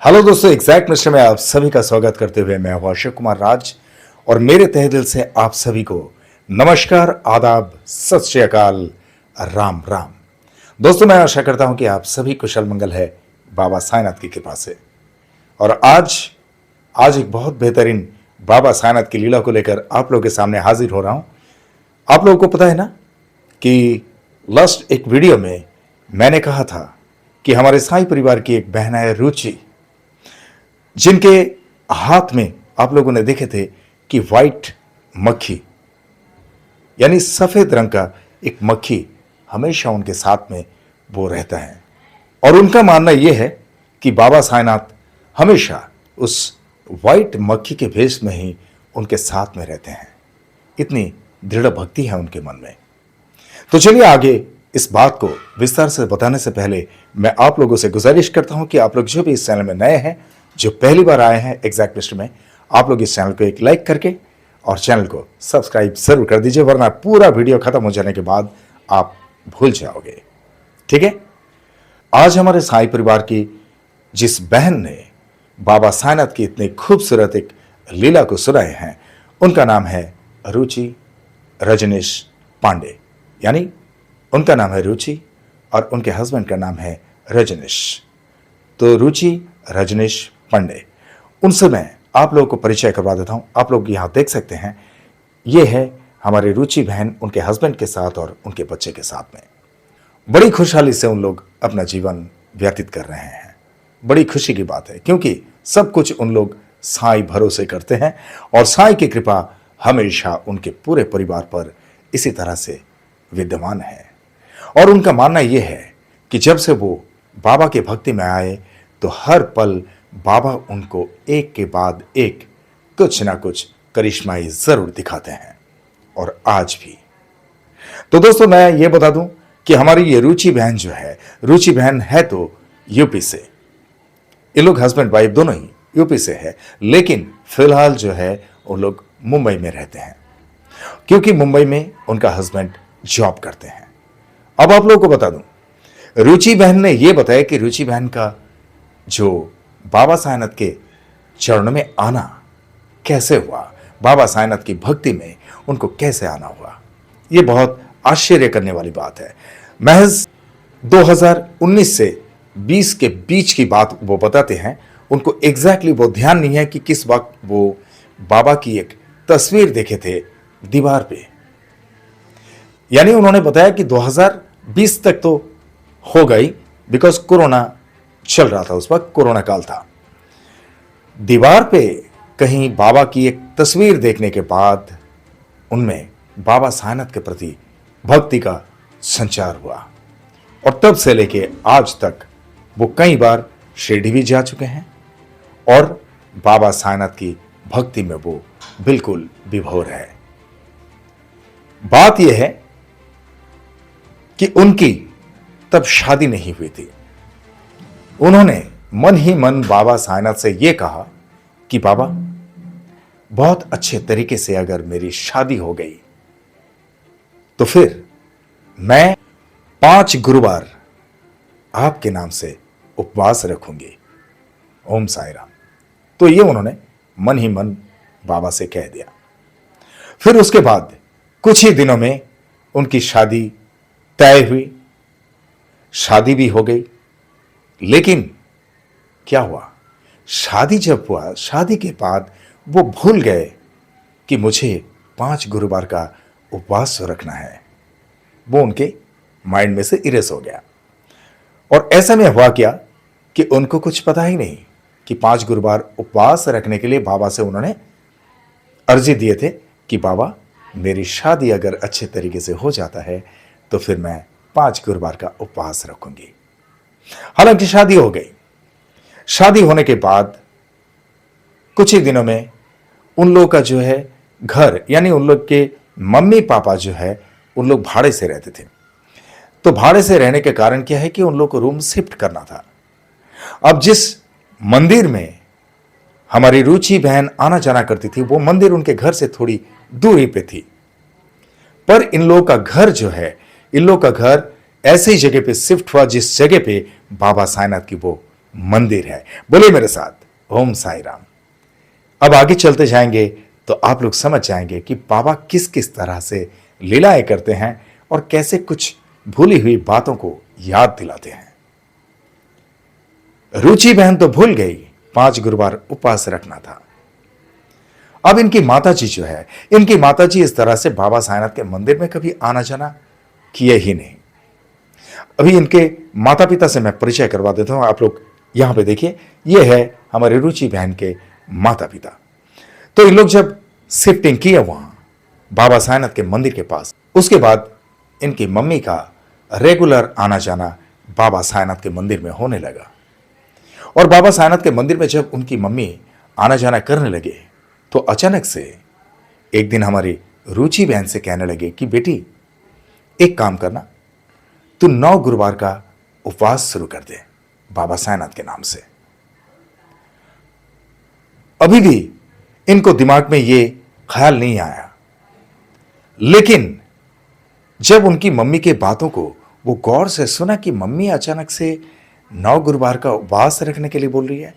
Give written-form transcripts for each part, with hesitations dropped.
Hello दोस्तों, exact mister में आप सभी का स्वागत करते हुए मैं हूं अशोक कुमार राज और मेरे तहे दिल से आप सभी को नमस्कार, आदाब, सत श्री अकाल, राम राम। दोस्तों, मैं आशा करता हूं कि आप सभी कुशल मंगल है बाबा साईनाथ की कृपा से। और आज एक बहुत बेहतरीन बाबा साईनाथ की लीला को लेकर आप लोगों के सामने हाजिर हो रहा हूं। आप लोगों को पता है ना कि लास्ट एक वीडियो में मैंने कहा था कि हमारे साईं परिवार की एक बहन है रुचि, जिनके हाथ में आप लोगों ने देखे थे कि वाइट मक्खी यानी सफेद रंग का एक मक्खी हमेशा उनके साथ में वो रहता है। और उनका मानना यह है कि बाबा साईनाथ हमेशा उस वाइट मक्खी के भेष में ही उनके साथ में रहते हैं। इतनी दृढ़ भक्ति है उनके मन में। तो चलिए आगे इस बात को विस्तार से बताने से पहले मैं आप लोगों से गुजारिश करता हूं कि आप लोग जो भी इस चैनल में नए हैं, जो पहली बार आए हैं एग्जैक्ट मिस्टर में, आप लोग इस चैनल को एक लाइक करके और चैनल को सब्सक्राइब जरूर कर दीजिए, वरना पूरा वीडियो खत्म हो जाने के बाद आप भूल जाओगे। ठीक है, आज हमारे साईं परिवार की जिस बहन ने बाबा साईनाथ की इतनी खूबसूरत एक लीला को सुनाए हैं, उनका नाम है रुचि रजनीश पांडे। यानी उनका नाम है रुचि और उनके हस्बैंड का नाम है रजनीश। तो रुचि रजनीश पांडे, उनसे मैं आप लोगों को परिचय करवा देता हूं। आप लोग यहां देख सकते हैं, यह है हमारी रुचि बहन उनके हस्बैंड के साथ और उनके बच्चे के साथ में। बड़ी खुशहाली से उन लोग अपना जीवन व्यतीत कर रहे हैं। बड़ी खुशी की बात है, क्योंकि सब कुछ उन लोग साईं भरोसे करते हैं और साईं की कृपा हमेशा उनके पूरे परिवार पर इसी तरह से विद्यमान है। और उनका मानना यह है कि जब से वो बाबा के भक्ति में आए तो हर पल बाबा उनको एक के बाद एक कुछ ना कुछ करिश्माई जरूर दिखाते हैं, और आज भी। तो दोस्तों, मैं ये बता दूं कि हमारी ये रुचि बहन जो है, रुचि बहन है तो यूपी से। ये लोग हस्बैंड वाइफ दोनों ही यूपी से है, लेकिन फिलहाल जो है वो लोग मुंबई में रहते हैं, क्योंकि मुंबई में उनका हस्बैंड जॉब करते हैं। अब आप लोगों को बता दूं, रुचि बहन ने यह बताया कि रुचि बहन का जो बाबा साईनाथ के चरणों में आना कैसे हुआ, बाबा साईनाथ की भक्ति में उनको कैसे आना हुआ, यह बहुत आश्चर्य करने वाली बात है। महज 2019 से 20 के बीच की बात वो बताते हैं। उनको एग्जैक्टली वो ध्यान नहीं है कि किस वक्त वो बाबा की एक तस्वीर देखे थे दीवार पे। यानी उन्होंने बताया कि 2020 तक तो हो गई, बिकॉज कोरोना चल रहा था, उस वक्त कोरोना काल था। दीवार पे कहीं बाबा की एक तस्वीर देखने के बाद उनमें बाबा साईनाथ के प्रति भक्ति का संचार हुआ, और तब से लेके आज तक वो कई बार शिरडी भी जा चुके हैं और बाबा साईनाथ की भक्ति में वो बिल्कुल विभोर है। बात यह है कि उनकी तब शादी नहीं हुई थी। उन्होंने मन ही मन बाबा साईनाथ से यह कहा कि बाबा, बहुत अच्छे तरीके से अगर मेरी शादी हो गई तो फिर मैं 5 गुरुवार आपके नाम से उपवास रखूंगी। ओम साई राम। तो ये उन्होंने मन ही मन बाबा से कह दिया। फिर उसके बाद कुछ ही दिनों में उनकी शादी तय हुई, शादी भी हो गई। लेकिन क्या हुआ, शादी जब हुआ, शादी के बाद वो भूल गए कि मुझे 5 गुरुवार का उपवास रखना है। वो उनके माइंड में से इरेज हो गया। और ऐसा में हुआ क्या कि उनको कुछ पता ही नहीं कि 5 गुरुवार उपवास रखने के लिए बाबा से उन्होंने अर्जी दिए थे कि बाबा, मेरी शादी अगर अच्छे तरीके से हो जाता है तो फिर मैं 5 गुरुवार का उपवास रखूंगी। हालांकि शादी हो गई। शादी होने के बाद कुछ ही दिनों में उन लोगों का जो है घर, यानी उन लोग के मम्मी पापा जो है, उन लोग भाड़े से रहते थे। तो भाड़े से रहने के कारण क्या है कि उन लोग को रूम शिफ्ट करना था। अब जिस मंदिर में हमारी रुचि बहन आना जाना करती थी, वो मंदिर उनके घर से थोड़ी दूरी पे थी। पर इन लोगों का घर जो है, इन लोगों का घर ऐसी जगह पे शिफ्ट हुआ जिस जगह पे बाबा साईनाथ की वो मंदिर है। बोले मेरे साथ ओम साई राम। अब आगे चलते जाएंगे तो आप लोग समझ जाएंगे कि बाबा किस किस तरह से लीलाएं करते हैं और कैसे कुछ भूली हुई बातों को याद दिलाते हैं। रुचि बहन तो भूल गई 5 गुरुवार उपवास रखना था। अब इनकी माताजी जो है, इनकी माताजी इस तरह से बाबा साईनाथ के मंदिर में कभी आना जाना किए ही नहीं। अभी इनके माता पिता से मैं परिचय करवा देता हूं। आप लोग यहां पे देखिए, ये है हमारे रुचि बहन के माता पिता। तो इन लोग जब शिफ्टिंग किए वहां बाबा साईनाथ के मंदिर के पास, उसके बाद इनकी मम्मी का रेगुलर आना जाना बाबा साईनाथ के मंदिर में होने लगा। और बाबा साईनाथ के मंदिर में जब उनकी मम्मी आना जाना करने लगे तो अचानक से एक दिन हमारी रुचि बहन से कहने लगे कि बेटी, एक काम करना, तू 9 गुरुवार का उपवास शुरू कर दे बाबा साईनाथ के नाम से। अभी भी इनको दिमाग में ये ख्याल नहीं आया, लेकिन जब उनकी मम्मी के बातों को वो गौर से सुना कि मम्मी अचानक से 9 गुरुवार का उपवास रखने के लिए बोल रही है।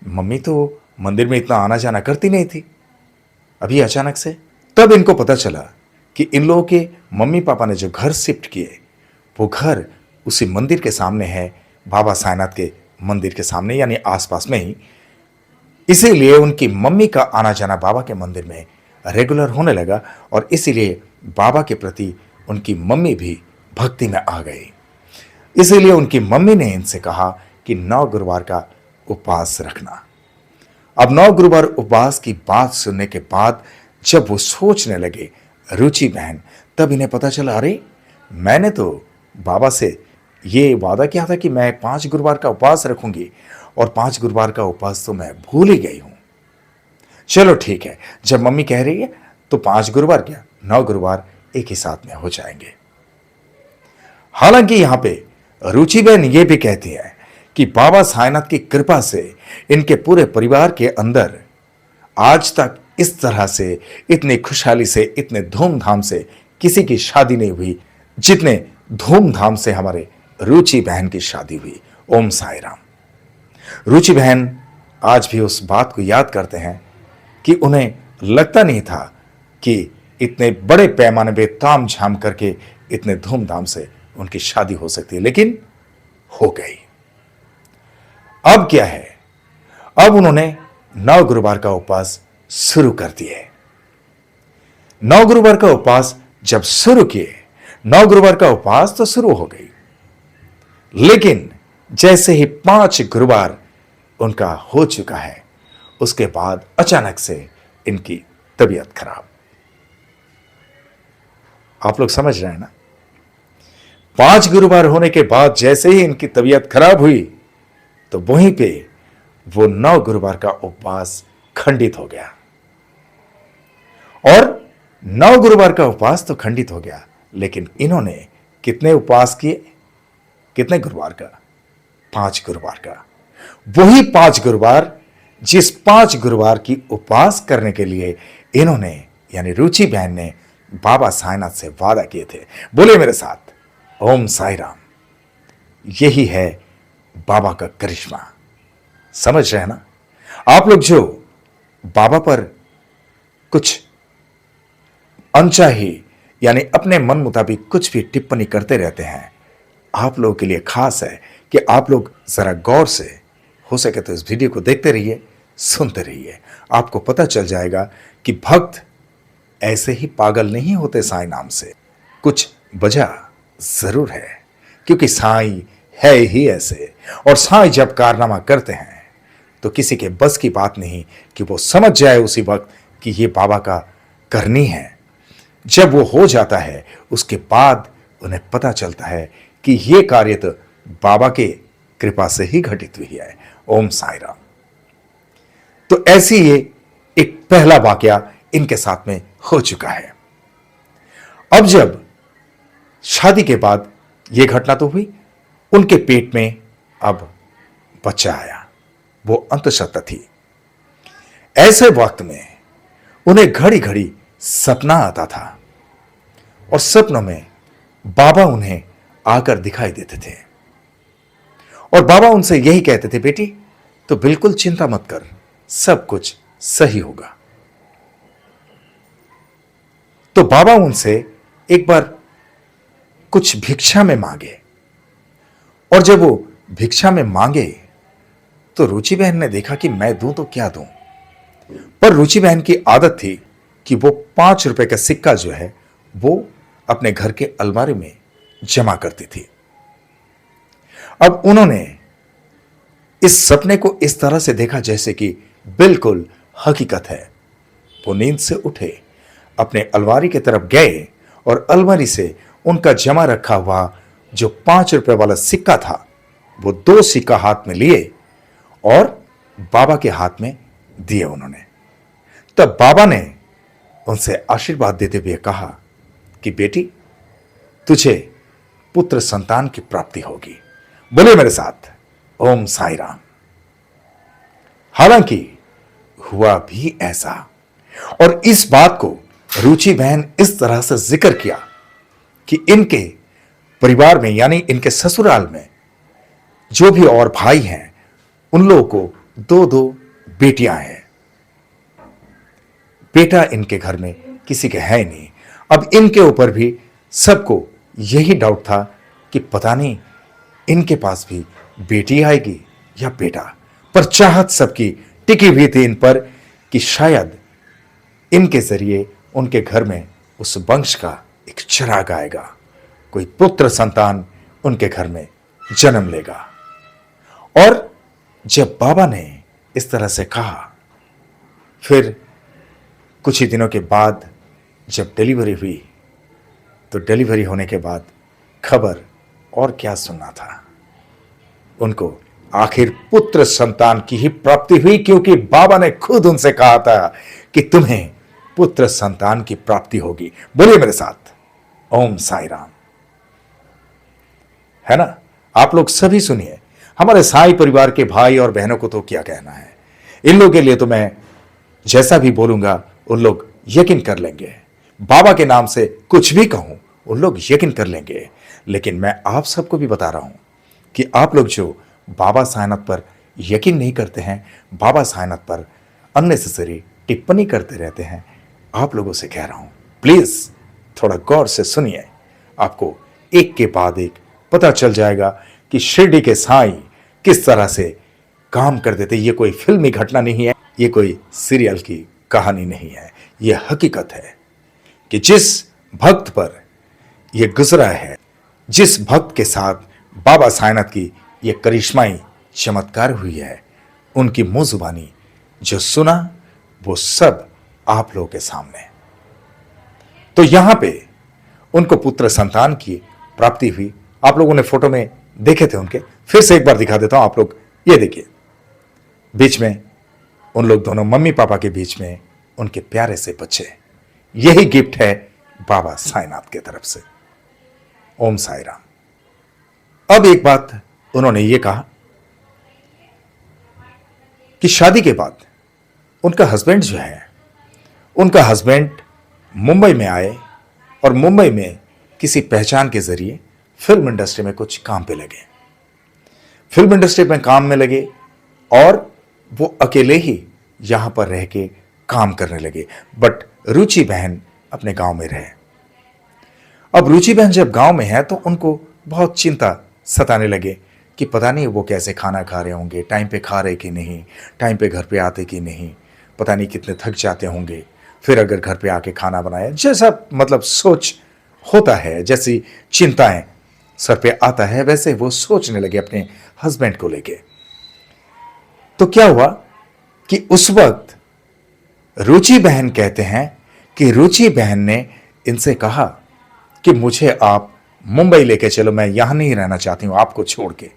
मम्मी तो मंदिर में इतना आना जाना करती नहीं थी, अभी अचानक से। तब इनको पता चला कि इन लोगों के मम्मी पापा ने जो घर शिफ्ट किए वो घर उसी मंदिर के सामने है, बाबा साईनाथ के मंदिर के सामने, यानी आसपास में ही। इसीलिए उनकी मम्मी का आना जाना बाबा के मंदिर में रेगुलर होने लगा और इसीलिए बाबा के प्रति उनकी मम्मी भी भक्ति में आ गई। इसीलिए उनकी मम्मी ने इनसे कहा कि 9 गुरुवार का उपवास रखना। अब 9 गुरुवार उपवास की बात सुनने के बाद जब वो सोचने लगे रुचि बहन, तब इन्हें पता चला, अरे मैंने तो बाबा से ये वादा किया था कि मैं 5 गुरुवार का उपवास रखूंगी और 5 गुरुवार का उपवास तो मैं भूल ही गई हूं। चलो ठीक है, जब मम्मी कह रही है तो 5 गुरुवार क्या 9 गुरुवार एक ही साथ में हो जाएंगे। हालांकि यहां पे रुचि बहन ये भी कहती है कि बाबा साईनाथ की कृपा से इनके पूरे परिवार के अंदर आज तक इस तरह से इतनी खुशहाली से, इतने धूमधाम से किसी की शादी नहीं हुई जितने धूमधाम से हमारे रुचि बहन की शादी हुई। ओम साई राम। रुचि बहन आज भी उस बात को याद करते हैं कि उन्हें लगता नहीं था कि इतने बड़े पैमाने पे ताम झाम करके इतने धूमधाम से उनकी शादी हो सकती है, लेकिन हो गई। अब क्या है, अब उन्होंने 9 गुरुवार का उपवास शुरू कर दिए। 9 गुरुवार का उपवास जब शुरू किए, 9 गुरुवार का उपवास तो शुरू हो गई, लेकिन जैसे ही 5 गुरुवार उनका हो चुका है, उसके बाद अचानक से इनकी तबीयत खराब। आप लोग समझ रहे हैं ना? 5 गुरुवार होने के बाद जैसे ही इनकी तबीयत खराब हुई तो वहीं पे वो 9 गुरुवार का उपवास खंडित हो गया। और 9 गुरुवार का उपवास तो खंडित हो गया, लेकिन इन्होंने कितने उपवास किए? कितने गुरुवार का? 5 गुरुवार का। वही 5 गुरुवार, जिस 5 गुरुवार की उपवास करने के लिए इन्होंने यानी रुचि बहन ने बाबा साईनाथ से वादा किए थे। बोले मेरे साथ ओम साई राम। यही है बाबा का करिश्मा। समझ रहे हैं ना? आप लोग जो बाबा पर कुछ अनचाही यानी अपने मन मुताबिक कुछ भी टिप्पणी करते रहते हैं, आप लोगों के लिए खास है कि आप लोग जरा गौर से, हो सके तो इस वीडियो को देखते रहिए, सुनते रहिए। आपको पता चल जाएगा कि भक्त ऐसे ही पागल नहीं होते साईं नाम से। कुछ वजह जरूर है, क्योंकि साईं है ही ऐसे। और साईं जब कारनामा करते हैं तो किसी के बस की बात नहीं कि वो समझ जाए उसी वक्त कि ये बाबा का करनी है। जब वो हो जाता है उसके बाद उन्हें पता चलता है कि ये कार्य तो बाबा के कृपा से ही घटित हुई है। ओम साई राम। तो ऐसी ये एक पहला वाकया इनके साथ में हो चुका है। अब जब शादी के बाद यह घटना तो हुई, उनके पेट में अब बच्चा आया, वो अंतःसत्ता थी। ऐसे वक्त में उन्हें घड़ी घड़ी सपना आता था और सपनों में बाबा उन्हें आकर दिखाई देते थे और बाबा उनसे यही कहते थे, बेटी तो बिल्कुल चिंता मत कर, सब कुछ सही होगा। तो बाबा उनसे एक बार कुछ भिक्षा में मांगे, और जब वो भिक्षा में मांगे तो रुचि बहन ने देखा कि मैं दूं तो क्या दूं। पर रुचि बहन की आदत थी कि वो 5 रुपए का सिक्का जो है वो अपने घर के अलमारी में जमा करती थी। अब उन्होंने इस सपने को इस तरह से देखा जैसे कि बिल्कुल हकीकत है। वो नींद से उठे, अपने अलमारी की तरफ गए और अलमारी से उनका जमा रखा हुआ जो 5 रुपए वाला सिक्का था वो 2 सिक्का हाथ में लिए और बाबा के हाथ में दिए उन्होंने। तब बाबा ने उनसे आशीर्वाद देते हुए कहा कि बेटी तुझे पुत्र संतान की प्राप्ति होगी। बोले मेरे साथ, ओम साई राम। हालांकि हुआ भी ऐसा, और इस बात को रुचि बहन इस तरह से जिक्र किया कि इनके परिवार में यानी इनके ससुराल में जो भी और भाई हैं उन लोगों को 2-2 बेटियां हैं। बेटा इनके घर में किसी के है नहीं। अब इनके ऊपर भी सबको यही डाउट था कि पता नहीं इनके पास भी बेटी आएगी या बेटा, पर चाहत सबकी टिकी हुई थी इन पर कि शायद इनके जरिए उनके घर में उस वंश का एक चिराग आएगा, कोई पुत्र संतान उनके घर में जन्म लेगा। और जब बाबा ने इस तरह से कहा, फिर कुछ ही दिनों के बाद जब डिलीवरी हुई तो डिलीवरी होने के बाद खबर और क्या सुनना था, उनको आखिर पुत्र संतान की ही प्राप्ति हुई, क्योंकि बाबा ने खुद उनसे कहा था कि तुम्हें पुत्र संतान की प्राप्ति होगी। बोलिए मेरे साथ, ओम साई राम। है ना? आप लोग सभी सुनिए, हमारे साई परिवार के भाई और बहनों को तो क्या कहना है, इन लोगों के लिए तो मैं जैसा भी बोलूंगा उन लोग यकीन कर लेंगे। बाबा के नाम से कुछ भी कहूं उन लोग यकीन कर लेंगे। लेकिन मैं आप सबको भी बता रहा हूं कि आप लोग जो बाबा साईनाथ पर यकीन नहीं करते हैं, बाबा साईनाथ पर अननेसेसरी टिप्पणी करते रहते हैं, आप लोगों से कह रहा हूं प्लीज थोड़ा गौर से सुनिए। आपको एक के बाद एक पता चल जाएगा कि शिरडी के साईं किस तरह से काम कर देते। ये कोई फिल्मी घटना नहीं है, ये कोई सीरियल की कहानी नहीं है, यह हकीकत है कि जिस भक्त पर यह गुजरा है, जिस भक्त के साथ बाबा साईनाथ की यह करिश्माई चमत्कार हुई है, उनकी मुंह जुबानी जो सुना वो सब आप लोगों के सामने। तो यहां पे उनको पुत्र संतान की प्राप्ति हुई। आप लोगों ने फोटो में देखे थे उनके, फिर से एक बार दिखा देता हूं। आप लोग ये देखिए, बीच में उन लोग दोनों मम्मी पापा के बीच में उनके प्यारे से बच्चे। यही गिफ्ट है बाबा साईनाथ की तरफ से। ओम साई राम। अब एक बात उन्होंने ये कहा कि शादी के बाद उनका हस्बैंड जो है, उनका हस्बैंड मुंबई में आए और मुंबई में किसी पहचान के जरिए फिल्म इंडस्ट्री में कुछ काम पे लगे। फिल्म इंडस्ट्री में काम में लगे और वो अकेले ही यहां पर रह के काम करने लगे। बट रुचि बहन अपने गांव में रहे। अब रुचि बहन जब गांव में है तो उनको बहुत चिंता सताने लगे कि पता नहीं वो कैसे खाना खा रहे होंगे, टाइम पे खा रहे कि नहीं, टाइम पे घर पे आते कि नहीं, पता नहीं कितने थक जाते होंगे। फिर अगर घर पे आके खाना बनाए, जैसा मतलब सोच होता है, जैसी चिंताएं सर पे आता है, वैसे वो सोचने लगे अपने हस्बैंड को लेके। तो क्या हुआ कि उस वक्त रुचि बहन कहते हैं कि रुचि बहन ने इनसे कहा कि मुझे आप मुंबई लेके चलो, मैं यहां नहीं रहना चाहती हूं आपको छोड़ के,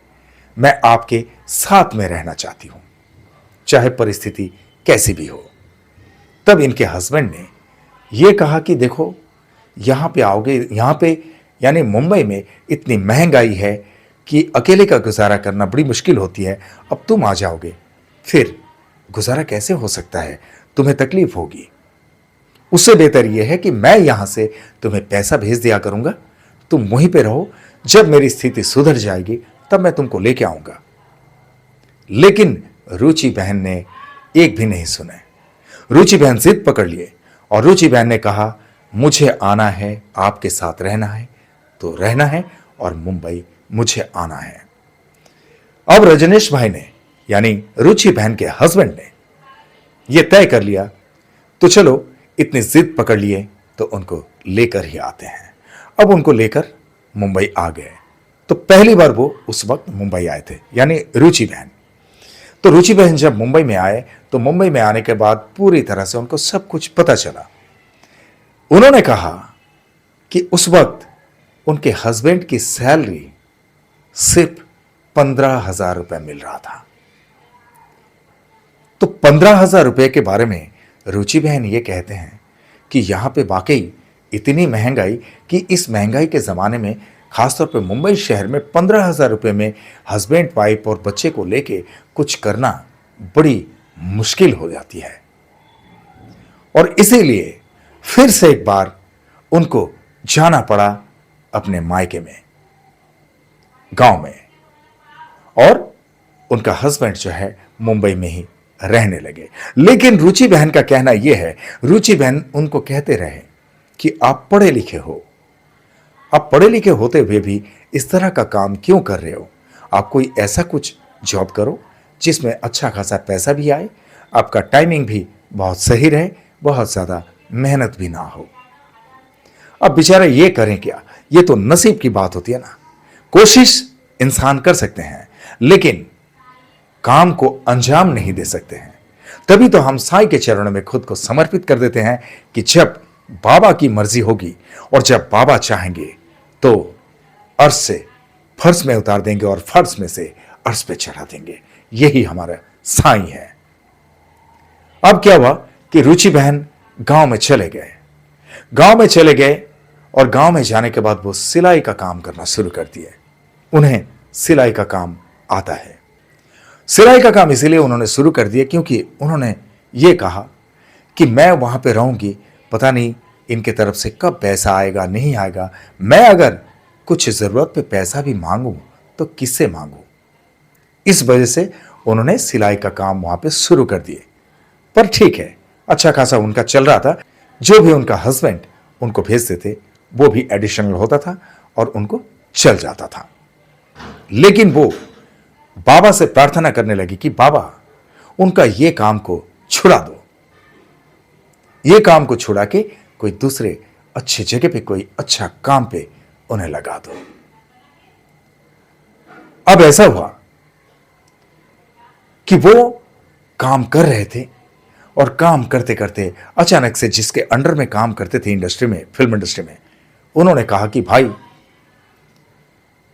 मैं आपके साथ में रहना चाहती हूं, चाहे परिस्थिति कैसी भी हो। तब इनके हस्बैंड ने यह कहा कि देखो यहां पे आओगे, यहां पे यानी मुंबई में इतनी महंगाई है कि अकेले का गुजारा करना बड़ी मुश्किल होती है। अब तुम आ जाओगे फिर गुजारा कैसे हो सकता है, तुम्हें तकलीफ होगी। उससे बेहतर यह है कि मैं यहां से तुम्हें पैसा भेज दिया करूंगा, तुम वहीं पे रहो, जब मेरी स्थिति सुधर जाएगी तब मैं तुमको लेके आऊंगा। लेकिन रुचि बहन ने एक भी नहीं सुने। रुचि बहन जिद पकड़ लिए और रुचि बहन ने कहा, मुझे आना है, आपके साथ रहना है तो रहना है, और मुंबई मुझे आना है। अब रजनीश भाई ने, यानी रुचि बहन के हस्बैंड ने, यह तय कर लिया तो चलो इतनी जिद पकड़ लिए तो उनको लेकर ही आते हैं। अब उनको लेकर मुंबई आ गए। तो पहली बार वो उस वक्त मुंबई आए थे, यानी रुचि बहन। तो रुचि बहन जब मुंबई में आए तो मुंबई में आने के बाद पूरी तरह से उनको सब कुछ पता चला। उन्होंने कहा कि उस वक्त उनके हस्बैंड की सैलरी सिर्फ 15,000 रुपए मिल रहा था। तो 15,000 रुपए के बारे में रुचि बहन ये कहते हैं कि यहां पे वाकई इतनी महंगाई, कि इस महंगाई के जमाने में खासतौर पे मुंबई शहर में 15,000 रुपए में हस्बैंड वाइफ और बच्चे को लेके कुछ करना बड़ी मुश्किल हो जाती है। और इसीलिए फिर से एक बार उनको जाना पड़ा अपने मायके में, गांव में, और उनका हस्बैंड जो है मुंबई में ही रहने लगे। लेकिन रुचि बहन का कहना यह है, रुचि बहन उनको कहते रहे कि आप पढ़े लिखे हो, आप पढ़े लिखे होते हुए भी इस तरह का काम क्यों कर रहे हो? आप कोई ऐसा कुछ जॉब करो जिसमें अच्छा खासा पैसा भी आए, आपका टाइमिंग भी बहुत सही रहे, बहुत ज्यादा मेहनत भी ना हो। अब बेचारे ये करें क्या? ये तो नसीब की बात होती है ना। कोशिश इंसान कर सकते हैं लेकिन काम को अंजाम नहीं दे सकते हैं। तभी तो हम साईं के चरणों में खुद को समर्पित कर देते हैं कि जब बाबा की मर्जी होगी और जब बाबा चाहेंगे तो अर्श से फर्श में उतार देंगे और फर्श में से अर्श पे चढ़ा देंगे। यही हमारा साईं है। अब क्या हुआ कि रुचि बहन गांव में चले गए। गांव में चले गए और गांव में जाने के बाद वो सिलाई का काम करना शुरू कर दिए। उन्हें सिलाई का काम आता है। सिलाई का काम इसीलिए उन्होंने शुरू कर दिया क्योंकि उन्होंने ये कहा कि मैं वहां पे रहूंगी, पता नहीं इनके तरफ से कब पैसा आएगा नहीं आएगा। मैं अगर कुछ जरूरत पे पैसा भी मांगू तो किससे मांगू? इस वजह से उन्होंने सिलाई का काम वहां पे शुरू कर दिए। पर ठीक है, अच्छा खासा उनका चल रहा था। जो भी उनका हस्बैंड उनको भेजते थे वो भी एडिशनल होता था और उनको चल जाता था। लेकिन वो बाबा से प्रार्थना करने लगी कि बाबा उनका ये काम को छुड़ा दो, ये काम को छुड़ा के कोई दूसरे अच्छी जगह पे, कोई अच्छा काम पे उन्हें लगा दो। अब ऐसा हुआ कि वो काम कर रहे थे और काम करते करते अचानक से जिसके अंडर में काम करते थे इंडस्ट्री में, फिल्म इंडस्ट्री में, उन्होंने कहा कि भाई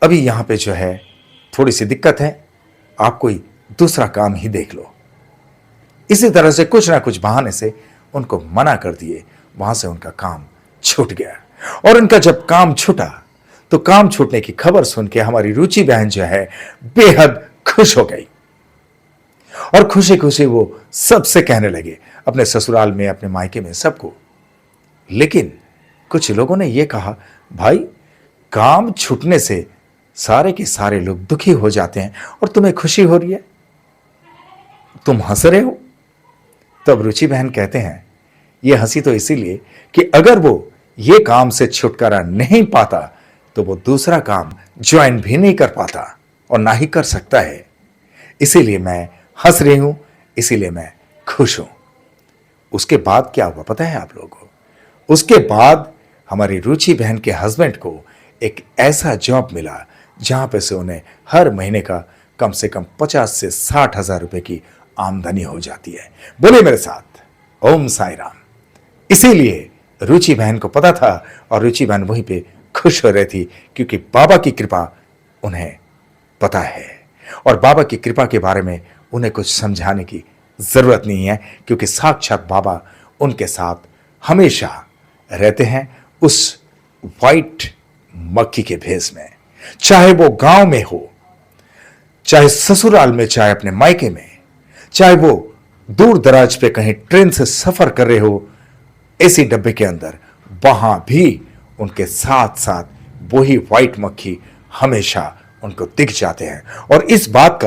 अभी यहां पे जो है थोड़ी सी दिक्कत है, आप कोई दूसरा काम ही देख लो। इसी तरह से कुछ ना कुछ बहाने से उनको मना कर दिए। वहां से उनका काम छूट गया। और उनका जब काम छूटा तो काम छूटने की खबर सुन के हमारी रुचि बहन जो है बेहद खुश हो गई और खुशी खुशी वो सबसे कहने लगे, अपने ससुराल में, अपने मायके में, सबको। लेकिन कुछ लोगों ने यह कहा, भाई काम छूटने से सारे के सारे लोग दुखी हो जाते हैं और तुम्हें खुशी हो रही है, तुम हंस रहे हो। तब रुचि बहन कहते हैं, यह हंसी तो इसीलिए कि अगर वो ये काम से छुटकारा नहीं पाता तो वो दूसरा काम ज्वाइन भी नहीं कर पाता और ना ही कर सकता है। इसीलिए मैं हंस रही हूं, इसीलिए मैं खुश हूं। उसके बाद क्या हुआ पता है आप लोगों को? उसके बाद हमारी रुचि बहन के हस्बैंड को एक ऐसा जॉब मिला जहां पे से उन्हें हर महीने का कम से कम 50 से 60 हजार रुपए की आमदनी हो जाती है। बोले मेरे साथ, ओम साई राम। इसीलिए रुचि बहन को पता था और रुचि बहन वहीं पे खुश हो रही थी क्योंकि बाबा की कृपा उन्हें पता है और बाबा की कृपा के बारे में उन्हें कुछ समझाने की जरूरत नहीं है क्योंकि साक्षात बाबा उनके साथ हमेशा रहते हैं उस वाइट मक्खी के भेष में। चाहे वो गांव में हो, चाहे ससुराल में, चाहे अपने मायके में, चाहे वो दूर दराज पे कहीं ट्रेन से सफर कर रहे हो एसी डब्बे के अंदर, वहां भी उनके साथ साथ वही व्हाइट मक्खी हमेशा उनको दिख जाते हैं। और इस बात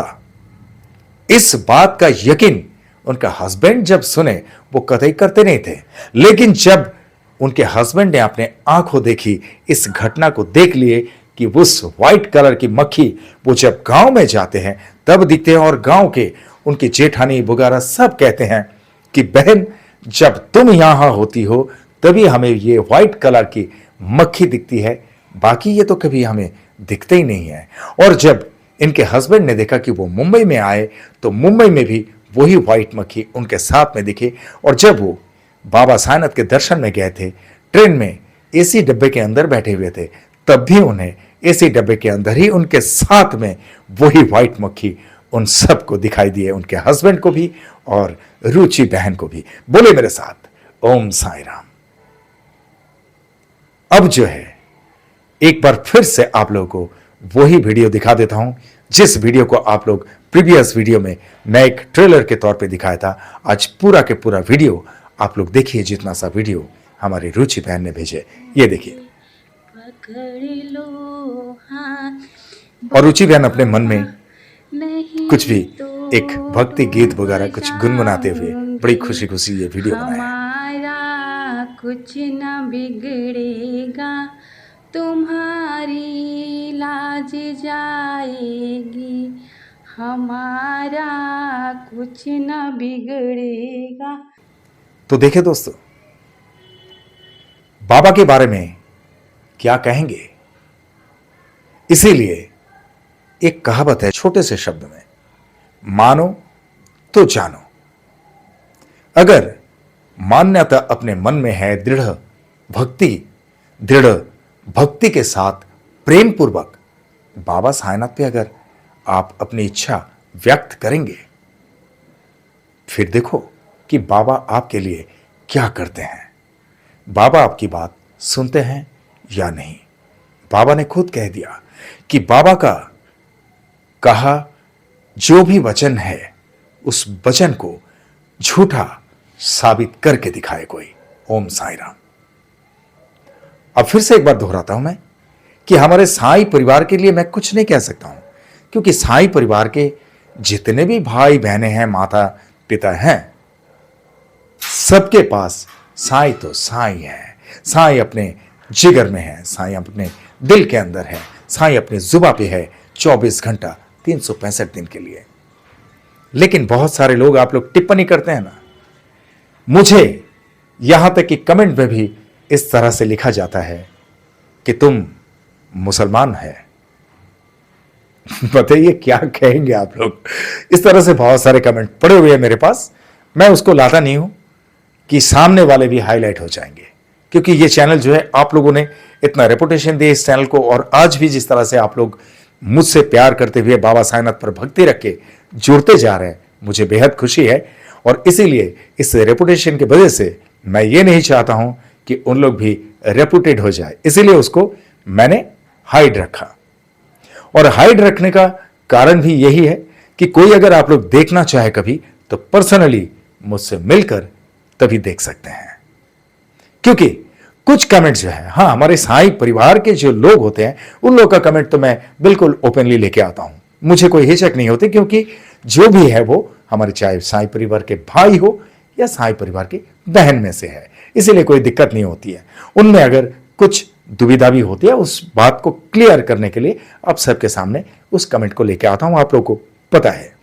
का यकीन उनका हस्बैंड जब सुने वो कतई करते नहीं थे, लेकिन जब उनके हस्बैंड ने अपने आंखों देखी, इस घटना को देख लिए कि उस व्हाइट कलर की मक्खी वो जब गांव में जाते हैं तब दिखते हैं, और गांव के उनकी जेठानी वगैरह सब कहते हैं कि बहन जब तुम यहां होती हो तभी हमें ये व्हाइट कलर की मक्खी दिखती है, बाकी ये तो कभी हमें दिखते ही नहीं है। और जब इनके हस्बैंड ने देखा कि वो मुंबई में आए तो मुंबई में भी वही व्हाइट मक्खी उनके साथ में दिखे। और जब वो बाबा साईनाथ के दर्शन में गए थे, ट्रेन में एसी डब्बे के अंदर बैठे हुए थे, तब भी उन्हें एसी डब्बे के अंदर ही उनके साथ में वही व्हाइट मक्खी उन सबको दिखाई दिए, उनके हस्बैंड को भी और रुचि बहन को भी। बोले मेरे साथ ओम साई राम। अब जो है एक बार फिर से आप लोगों को वही वीडियो दिखा देता हूं जिस वीडियो को आप लोग प्रीवियस वीडियो में मैं एक ट्रेलर के तौर पे दिखाया था। आज पूरा के पूरा वीडियो आप लोग देखिए, जितना सा वीडियो हमारी रुचि बहन ने भेजे, ये देखिए। और रुचि बहन अपने मन में कुछ भी एक भक्ति गीत वगैरह कुछ गुनगुनाते हुए बड़ी खुशी खुशी ये वीडियो बनाया। हमारा कुछ न बिगड़ेगा, तुम्हारी लाज जाएगी, हमारा कुछ न बिगड़ेगा। तो देखिए दोस्तों, बाबा के बारे में क्या कहेंगे, इसीलिए एक कहावत है छोटे से शब्द में, मानो तो जानो। अगर मान्यता अपने मन में है दृढ़ भक्ति के साथ प्रेम पूर्वक बाबा साईनाथ पे अगर आप अपनी इच्छा व्यक्त करेंगे, फिर देखो कि बाबा आपके लिए क्या करते हैं। बाबा आपकी बात सुनते हैं या नहीं। बाबा ने खुद कह दिया कि बाबा का कहा जो भी वचन है उस वचन को झूठा साबित करके दिखाए कोई। ओम साई राम। अब फिर से एक बार दोहराता हूं मैं कि हमारे साई परिवार के लिए मैं कुछ नहीं कह सकता हूं, क्योंकि साई परिवार के जितने भी भाई बहनें हैं, माता पिता हैं, सबके पास साई तो साई है। साई अपने जिगर में है, साई अपने दिल के अंदर है, साई अपने जुबा पे है 24 घंटा 365 दिन के लिए। लेकिन बहुत सारे लोग, आप लोग टिप्पणी करते हैं ना, मुझे यहां तक कि कमेंट में भी इस तरह से लिखा जाता है कि तुम मुसलमान है। बताइए क्या कहेंगे आप लोग। इस तरह से बहुत सारे कमेंट पड़े हुए हैं मेरे पास। मैं उसको लाता नहीं हूं कि सामने वाले भी हाईलाइट हो जाएंगे, क्योंकि ये चैनल जो है, आप लोगों ने इतना रेपुटेशन दिया इस चैनल को, और आज भी जिस तरह से आप लोग मुझसे प्यार करते हुए बाबा साईनाथ पर भक्ति रख के जुड़ते जा रहे हैं, मुझे बेहद खुशी है। और इसीलिए इस रेपुटेशन की वजह से मैं ये नहीं चाहता हूं कि उन लोग भी रेपुटेड हो जाए, इसीलिए उसको मैंने हाइड रखा। और हाइड रखने का कारण भी यही है कि कोई अगर आप लोग देखना चाहे कभी, तो पर्सनली मुझसे मिलकर तभी देख सकते हैं। क्योंकि कुछ कमेंट जो है, हाँ, हमारे साई परिवार के जो लोग होते हैं उन लोगों का कमेंट तो मैं बिल्कुल ओपनली लेके आता हूं, मुझे कोई हिचक नहीं होती, क्योंकि जो भी है वो हमारे चाहे साई परिवार के भाई हो या साई परिवार की बहन में से है, इसीलिए कोई दिक्कत नहीं होती है। उनमें अगर कुछ दुविधा भी होती है, उस बात को क्लियर करने के लिए आप सबके सामने उस कमेंट को लेके आता हूं, आप लोगों को पता है।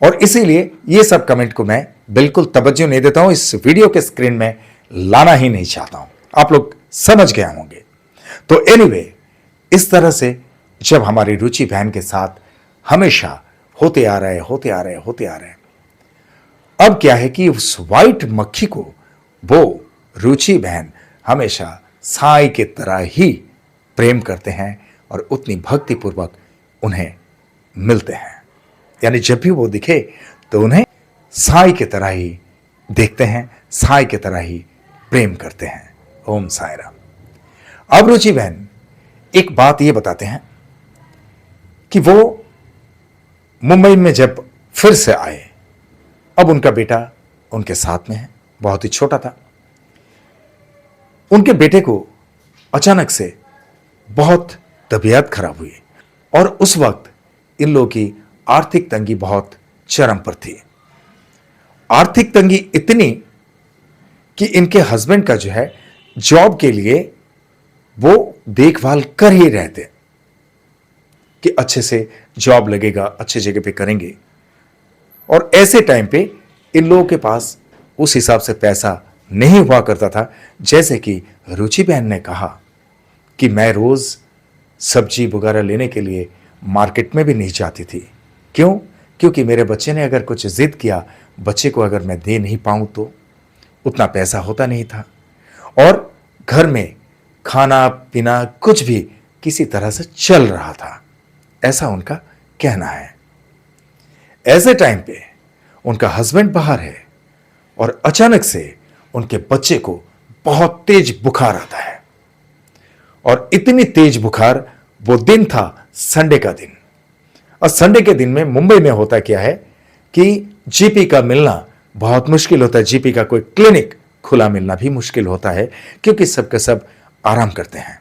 और इसीलिए ये सब कमेंट को मैं बिल्कुल तवज्जो नहीं देता हूं, इस वीडियो के स्क्रीन में लाना ही नहीं चाहता हूं। आप लोग समझ गए होंगे। तो एनीवे, इस तरह से जब हमारी रुचि बहन के साथ हमेशा होते आ रहे, अब क्या है कि उस व्हाइट मक्खी को वो रुचि बहन हमेशा साई की तरह ही प्रेम करते हैं और उतनी भक्तिपूर्वक उन्हें मिलते हैं। यानी जब भी वो दिखे तो उन्हें साई की तरह ही देखते हैं, साई की तरह ही प्रेम करते हैं। ओम साई राम। अब रुचि बहन एक बात ये बताते हैं कि वो मुंबई में जब फिर से आए, अब उनका बेटा उनके साथ में है, बहुत ही छोटा था। उनके बेटे को अचानक से बहुत तबीयत खराब हुई और उस वक्त इन लोगों की आर्थिक तंगी बहुत चरम पर थी। आर्थिक तंगी इतनी कि इनके हस्बैंड का जो है जॉब के लिए वो देखभाल कर ही रहे थे कि अच्छे से जॉब लगेगा, अच्छे जगह पे करेंगे। और ऐसे टाइम पे इन लोगों के पास उस हिसाब से पैसा नहीं हुआ करता था। जैसे कि रुचि बहन ने कहा कि मैं रोज सब्जी वगैरह लेने के लिए मार्केट में भी नहीं जाती थी। क्यों? क्योंकि मेरे बच्चे ने अगर कुछ जिद किया, बच्चे को अगर मैं दे नहीं पाऊं तो उतना पैसा होता नहीं था, और घर में खाना पीना कुछ भी किसी तरह से चल रहा था, ऐसा उनका कहना है। ऐसे टाइम पे उनका हस्बैंड बाहर है और अचानक से उनके बच्चे को बहुत तेज बुखार आता है। और इतनी तेज बुखार, वो दिन था संडे का दिन। और संडे के दिन में मुंबई में होता क्या है कि जीपी का मिलना बहुत मुश्किल होता है। जीपी का कोई क्लिनिक खुला मिलना भी मुश्किल होता है, क्योंकि सबके सब आराम करते हैं,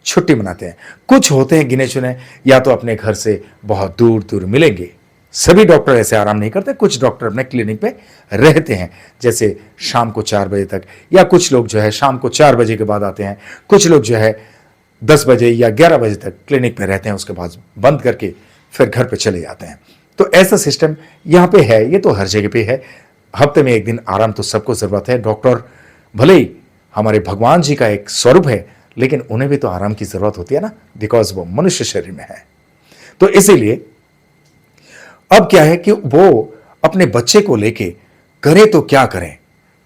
छुट्टी मनाते हैं। कुछ होते हैं गिने चुने, या तो अपने घर से बहुत दूर दूर मिलेंगे। सभी डॉक्टर ऐसे आराम नहीं करते, कुछ डॉक्टर अपने क्लिनिक पे रहते हैं, जैसे शाम को 4 बजे तक, या कुछ लोग जो है शाम को 4 बजे के बाद आते हैं, कुछ लोग जो है 10 बजे या 11 बजे तक क्लिनिक पे रहते हैं, उसके बाद बंद करके फिर घर पे चले जाते हैं। तो ऐसा सिस्टम यहाँ पे है, ये तो हर जगह पे है। हफ्ते में एक दिन आराम तो सबको जरूरत है। डॉक्टर भले ही हमारे भगवान जी का एक स्वरूप है, लेकिन उन्हें भी तो आराम की जरूरत होती है ना, बिकॉज वो मनुष्य शरीर में है। तो इसीलिए अब क्या है कि वो अपने बच्चे को लेके करें तो क्या करें।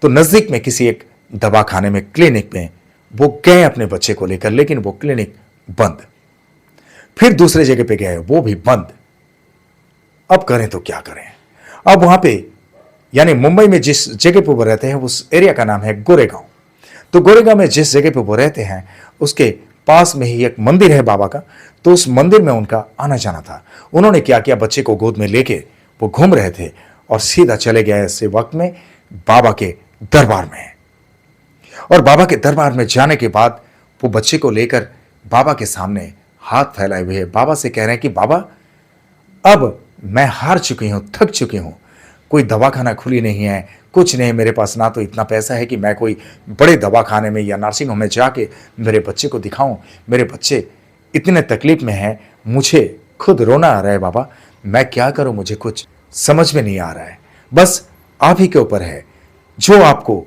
तो नजदीक में किसी एक दवा खाने में, क्लिनिक में वो गए अपने बच्चे को लेकर, लेकिन वो क्लिनिक बंद। फिर दूसरे जगह पे गए, वो भी बंद। अब करें तो क्या करें। अब वहां पे यानी मुंबई में जिस जगह पे वो रहते हैं, उस एरिया का नाम है गोरेगांव। तो गोरेगांव में जिस जगह पे वो रहते हैं, उसके पास में ही एक मंदिर है बाबा का। तो उस मंदिर में उनका आना जाना था। उन्होंने क्या किया, बच्चे को गोद में लेके वो घूम रहे थे और सीधा चले गए ऐसे वक्त में बाबा के दरबार में। और बाबा के दरबार में जाने के बाद वो बच्चे को लेकर बाबा के सामने हाथ फैलाए हुए हैं। बाबा से कह रहे हैं कि बाबा, अब मैं हार चुकी हूं, थक चुकी हूं। कोई दवाखाना खुली नहीं है, कुछ नहीं मेरे पास, ना तो इतना पैसा है कि मैं कोई बड़े दवाखाने में या नर्सिंग होम में जाके मेरे बच्चे को दिखाऊं। मेरे बच्चे इतने तकलीफ में हैं, मुझे खुद रोना आ रहा है बाबा। मैं क्या करूं, मुझे कुछ समझ में नहीं आ रहा है। बस आप ही के ऊपर है, जो आपको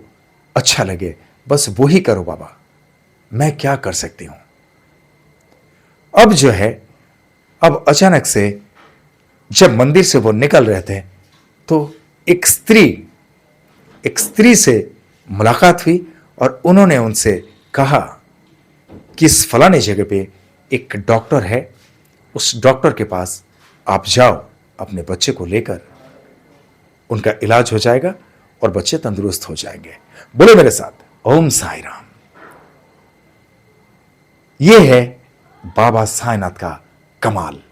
अच्छा लगे बस वो ही करो बाबा, मैं क्या कर सकती हूं। अब जो है, अब अचानक से जब मंदिर से वो निकल रहे थे तो एक स्त्री से मुलाकात हुई और उन्होंने उनसे कहा कि इस फलाने जगह पे एक डॉक्टर है, उस डॉक्टर के पास आप जाओ, अपने बच्चे को लेकर, उनका इलाज हो जाएगा और बच्चे तंदुरुस्त हो जाएंगे। बोले मेरे साथ, ओम साई राम। यह है बाबा साईनाथ का कमाल।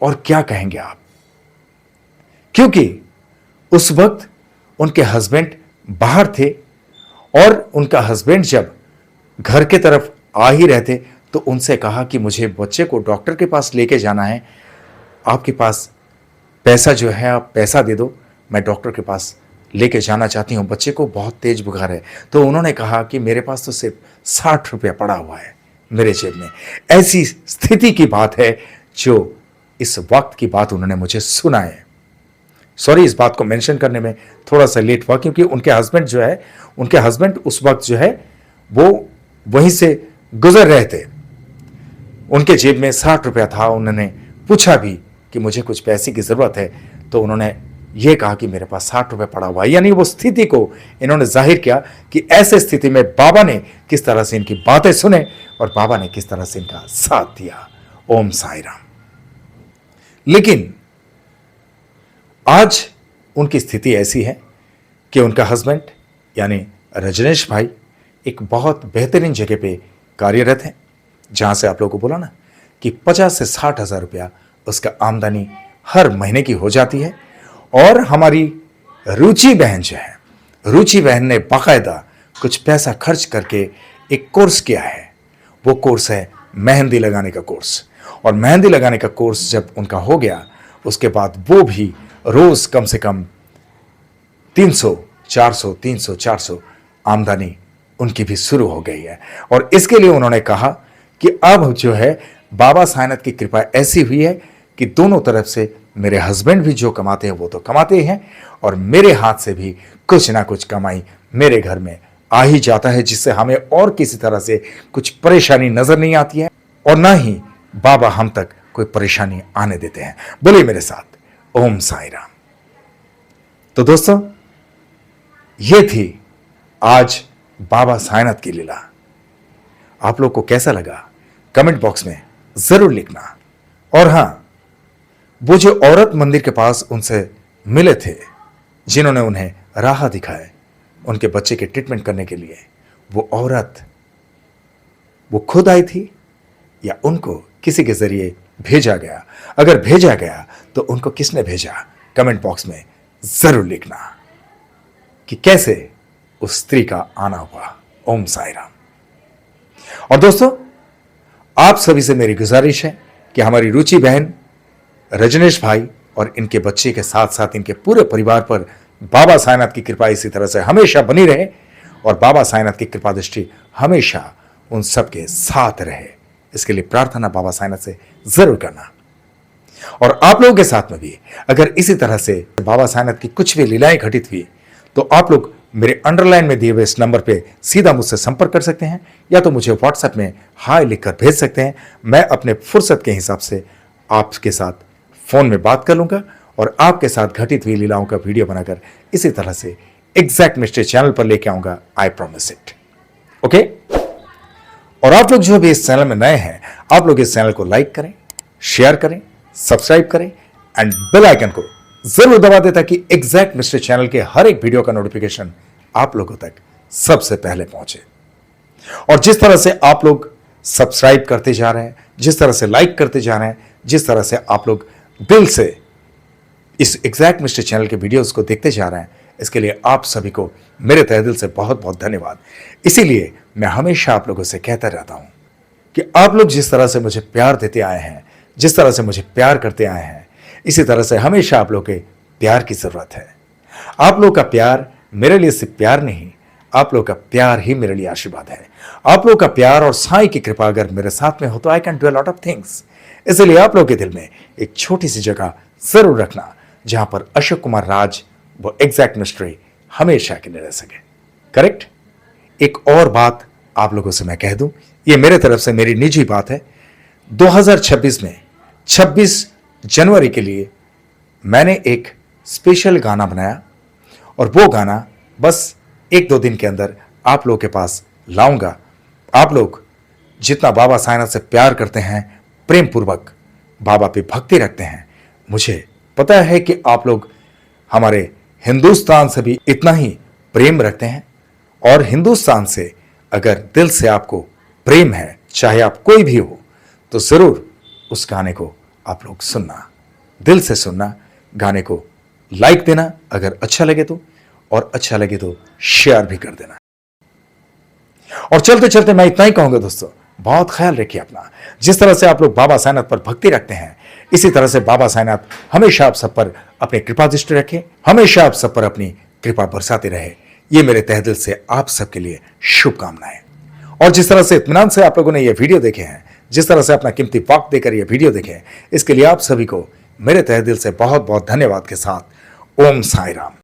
और क्या कहेंगे आप, क्योंकि उस वक्त उनके हस्बैंड बाहर थे और उनका हस्बैंड जब घर के तरफ आ ही रहे थे तो उनसे कहा कि मुझे बच्चे को डॉक्टर के पास लेके जाना है, आपके पास पैसा जो है आप पैसा दे दो, मैं डॉक्टर के पास लेके जाना चाहती हूँ, बच्चे को बहुत तेज बुखार है। तो उन्होंने कहा कि मेरे पास तो सिर्फ 60 रुपया पड़ा हुआ है मेरे जेब में। ऐसी स्थिति की बात है जो इस वक्त की बात उन्होंने मुझे सुना है। सॉरी, इस बात को मेंशन करने में थोड़ा सा लेट हुआ, क्योंकि उनके हस्बैंड उस वक्त जो है वो वहीं से गुजर रहे थे। उनके जेब में 60 रुपया था। उन्होंने पूछा भी कि मुझे कुछ पैसे की जरूरत है, तो उन्होंने ये कहा कि मेरे पास 60 रुपये पड़ा हुआ है। यानी वो स्थिति को इन्होंने जाहिर किया कि ऐसे स्थिति में बाबा ने किस तरह से इनकी बातें सुने और बाबा ने किस तरह से इनका साथ दिया। ओम साई राम। लेकिन आज उनकी स्थिति ऐसी है कि उनका हस्बैंड यानी रजनीश भाई एक बहुत बेहतरीन जगह पे कार्यरत है, जहां से आप लोगों को बोला ना कि 50 से 60 हजार रुपया उसका आमदनी हर महीने की हो जाती है। और हमारी रुचि बहन जो है, रुचि बहन ने बाकायदा कुछ पैसा खर्च करके एक कोर्स किया है। वो कोर्स है मेहंदी लगाने का कोर्स। और मेहंदी लगाने का कोर्स जब उनका हो गया, उसके बाद वो भी रोज कम से कम 300, 400, 300, 400 आमदनी उनकी भी शुरू हो गई है। और इसके लिए उन्होंने कहा कि अब जो है बाबा साईनाथ की कृपा ऐसी हुई है कि दोनों तरफ से मेरे हस्बैंड भी जो कमाते हैं वो तो कमाते ही हैं, और मेरे हाथ से भी कुछ ना कुछ कमाई मेरे घर में आ ही जाता है, जिससे हमें और किसी तरह से कुछ परेशानी नजर नहीं आती है, और ना ही बाबा हम तक कोई परेशानी आने देते हैं। बोलिए मेरे साथ ओम साई राम। तो दोस्तों, ये थी आज बाबा साईनाथ की लीला। आप लोग को कैसा लगा कमेंट बॉक्स में जरूर लिखना। और हां, वो जो औरत मंदिर के पास उनसे मिले थे, जिन्होंने उन्हें राह दिखाए उनके बच्चे के ट्रीटमेंट करने के लिए, वो औरत वो खुद आई थी या उनको किसी के जरिए भेजा गया? अगर भेजा गया तो उनको किसने भेजा? कमेंट बॉक्स में जरूर लिखना कि कैसे उस स्त्री का आना हुआ। ओम साई राम। और दोस्तों, आप सभी से मेरी गुजारिश है कि हमारी रुचि बहन रजनीश भाई और इनके बच्चे के साथ साथ इनके पूरे परिवार पर बाबा साईनाथ की कृपा इसी तरह से हमेशा बनी रहे, और बाबा साईनाथ की कृपा दृष्टि हमेशा उन सबके साथ रहे। इसके लिए प्रार्थना बाबा साईनाथ से जरूर करना। और आप लोगों के साथ में भी अगर इसी तरह से बाबा साईनाथ की कुछ भी लीलाएं घटित हुई तो आप लोग मेरे अंडरलाइन में दिए हुए इस नंबर पे सीधा मुझसे संपर्क कर सकते हैं, या तो मुझे व्हाट्सएप में हाय लिखकर भेज सकते हैं। मैं अपने फुर्सत के हिसाब से आपके साथ फोन में बात कर लूंगा और आपके साथ घटित हुई लीलाओं का वीडियो बनाकर इसी तरह से एग्जैक्ट मिस्ट्री चैनल पर लेके आऊंगा। I promise it. ओके। और आप लोग जो भी इस चैनल में नए हैं, आप लोग इस चैनल को लाइक करें, शेयर करें, सब्सक्राइब करें एंड बेल आइकन को जरूर दबा दें, ताकि एग्जैक्ट मिस्ट्री चैनल के हर एक वीडियो का नोटिफिकेशन आप लोगों तक सबसे पहले पहुंचे। और जिस तरह से आप लोग सब्सक्राइब करते जा रहे हैं, जिस तरह से लाइक करते जा रहे हैं, जिस तरह से आप लोग दिल से इस एग्जैक्ट मिस्ट्री चैनल के वीडियोस को देखते जा रहे हैं, इसके लिए आप सभी को मेरे तहे दिल से बहुत बहुत धन्यवाद। इसीलिए मैं हमेशा आप लोगों से कहता रहता हूं कि आप लोग जिस तरह से मुझे प्यार देते आए हैं, जिस तरह से मुझे प्यार करते आए हैं, इसी तरह से हमेशा आप लोग के प्यार की जरूरत है। आप लोग का प्यार मेरे लिए सिर्फ प्यार नहीं, आप लोग का प्यार ही मेरे लिए आशीर्वाद है। आप लोग का प्यार और साईं की कृपा अगर मेरे साथ में हो तो I can do a lot of things. इसलिए आप लोग के दिल में एक छोटी सी जगह जरूर रखना, जहां पर अशोक कुमार राज वो एग्जैक्ट मिस्ट्री हमेशा के लिए रह सके। करेक्ट। एक और बात आप लोगों से मैं कह दूं, ये मेरे तरफ से मेरी निजी बात है। 2026 में 26 जनवरी के लिए मैंने एक स्पेशल गाना बनाया, और वो गाना बस 1-2 दिन के अंदर आप लोगों के पास लाऊंगा। आप लोग जितना बाबा साईनाथ से प्यार करते हैं, प्रेम पूर्वक बाबा पे भक्ति रखते हैं, मुझे पता है कि आप लोग हमारे हिंदुस्तान से भी इतना ही प्रेम रखते हैं। और हिंदुस्तान से अगर दिल से आपको प्रेम है, चाहे आप कोई भी हो, तो जरूर उस गाने को आप लोग सुनना, दिल से सुनना, गाने को लाइक देना अगर अच्छा लगे तो, और अच्छा लगे तो शेयर भी कर देना। और चलते चलते मैं इतना ही कहूंगा दोस्तों, बहुत ख्याल रखिए अपना। जिस तरह से आप लोग बाबा साईनाथ पर भक्ति रखते हैं, इसी तरह से बाबा साईनाथ हमेशा आप सब पर अपनी कृपा दृष्टि रखे, हमेशा आप सब पर अपनी कृपा बरसाते रहे। ये मेरे तहे दिल से आप सबके लिए शुभकामनाएं। और जिस तरह से इत्मीनान से आप लोगों ने ये वीडियो देखे हैं, जिस तरह से अपना कीमती वक्त देकर ये वीडियो देखे हैं, इसके लिए आप सभी को मेरे तहे दिल से बहुत बहुत धन्यवाद के साथ ओम साई राम।